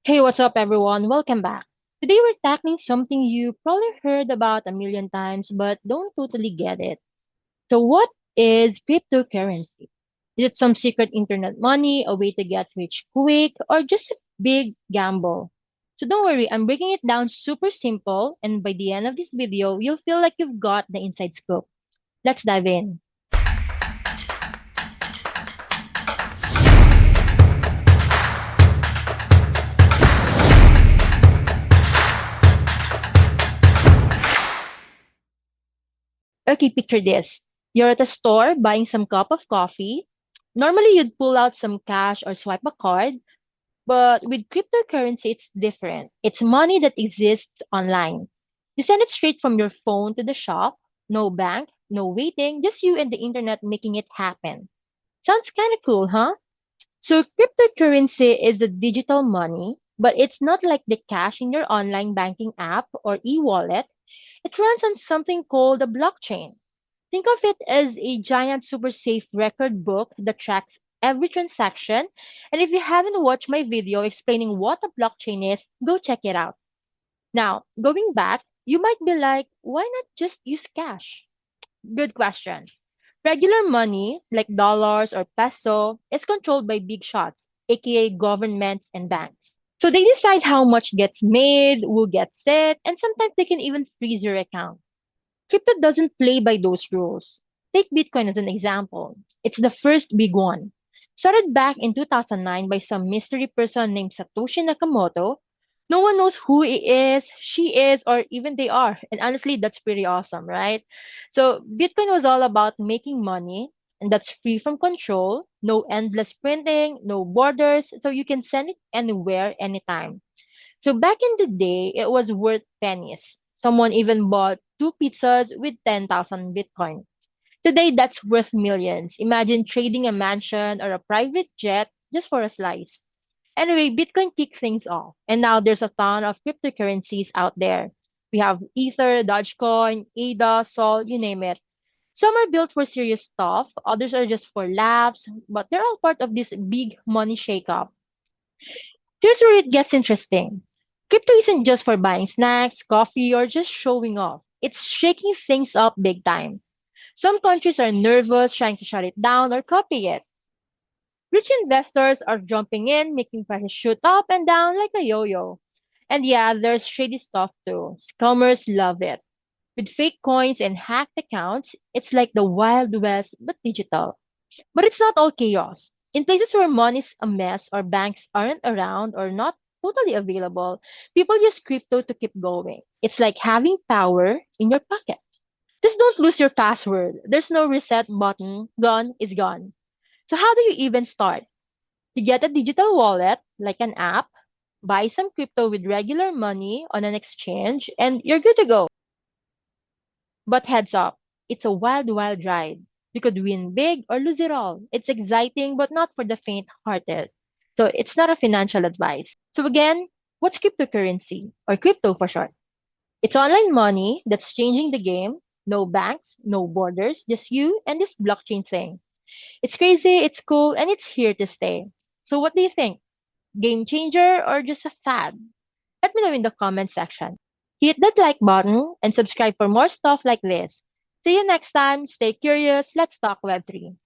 Hey, what's up, everyone? Welcome back. Today, we're tackling something you probably heard about a million times but don't totally get it. So, what is cryptocurrency? Is it some secret internet money, a way to get rich quick, or just a big gamble? So, don't worry, I'm breaking it down super simple, and by the end of this video, you'll feel like you've got the inside scoop. Let's dive in. Okay, picture this. You're at a store buying some cup of coffee. Normally, you'd pull out some cash or swipe a card, but with cryptocurrency, it's different. It's money that exists online. You send it straight from your phone to the shop. No bank, no waiting, just you and the internet making it happen. Sounds kind of cool, huh? So cryptocurrency is a digital money, but it's not like the cash in your online banking app or e-wallet. It runs on something called a blockchain. Think of it as a giant super safe record book that tracks every transaction. And if you haven't watched my video explaining what a blockchain is, go check it out. Now, going back, you might be like, why not just use cash? Good question. Regular money, like dollars or peso, is controlled by big shots, aka governments and banks. So they decide how much gets made, who gets it, and sometimes they can even freeze your account. Crypto doesn't play by those rules. Take Bitcoin as an example. It's the first big one. Started back in 2009 by some mystery person named Satoshi Nakamoto. No one knows who he is, she is, or even they are. And honestly, that's pretty awesome, right? So, Bitcoin was all about making money, and that's free from control, no endless printing, no borders, so you can send it anywhere, anytime. So back in the day, it was worth pennies. Someone even bought two pizzas with 10,000 Bitcoin. Today, that's worth millions. Imagine trading a mansion or a private jet just for a slice. Anyway, Bitcoin kicked things off, and now there's a ton of cryptocurrencies out there. We have Ether, Dogecoin, ADA, Sol, you name it. Some are built for serious stuff, others are just for laughs, but they're all part of this big money shakeup. Here's where it gets interesting. Crypto isn't just for buying snacks, coffee, or just showing off. It's shaking things up big time. Some countries are nervous, trying to shut it down or copy it. Rich investors are jumping in, making prices shoot up and down like a yo-yo. And yeah, there's shady stuff too. Scammers love it. With fake coins and hacked accounts, it's like the Wild West but digital. But it's not all chaos. In places where money's a mess or banks aren't around or not totally available, people use crypto to keep going. It's like having power in your pocket. Just don't lose your password. There's no reset button. Gone is gone. So how do you even start? You get a digital wallet, like an app, buy some crypto with regular money on an exchange, and you're good to go. But heads up, it's a wild, wild ride. You could win big or lose it all. It's exciting, but not for the faint-hearted. So it's not a financial advice. So again, what's cryptocurrency, or crypto for short? It's online money that's changing the game. No banks, no borders, just you and this blockchain thing. It's crazy, it's cool, and it's here to stay. So what do you think? Game changer or just a fad? Let me know in the comment section. Hit that like button and subscribe for more stuff like this. See you next time. Stay curious. Let's talk Web3.